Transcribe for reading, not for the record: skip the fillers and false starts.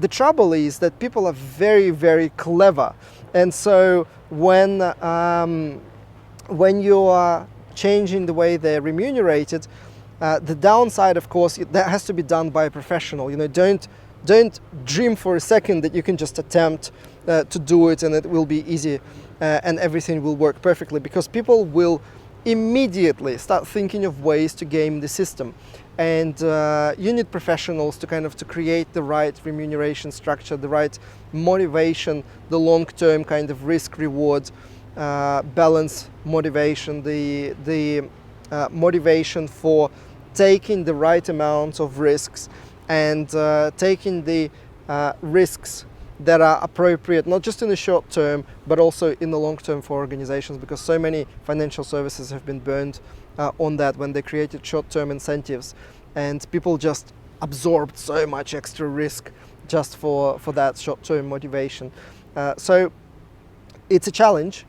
the trouble is that people are very, very clever, and so when you are changing the way they're remunerated, the downside, of course, that has to be done by a professional. Don't dream for a second that you can just attempt to do it and it will be easy and everything will work perfectly, because people will immediately start thinking of ways to game the system. And you need professionals to create the right remuneration structure, the right motivation, the long-term kind of risk-reward balance motivation, the motivation for taking the right amount of risks and taking the risks that are appropriate, not just in the short term, but also in the long term for organizations, because so many financial services have been burned on that when they created short-term incentives, and people just absorbed so much extra risk just for that short-term motivation. So it's a challenge,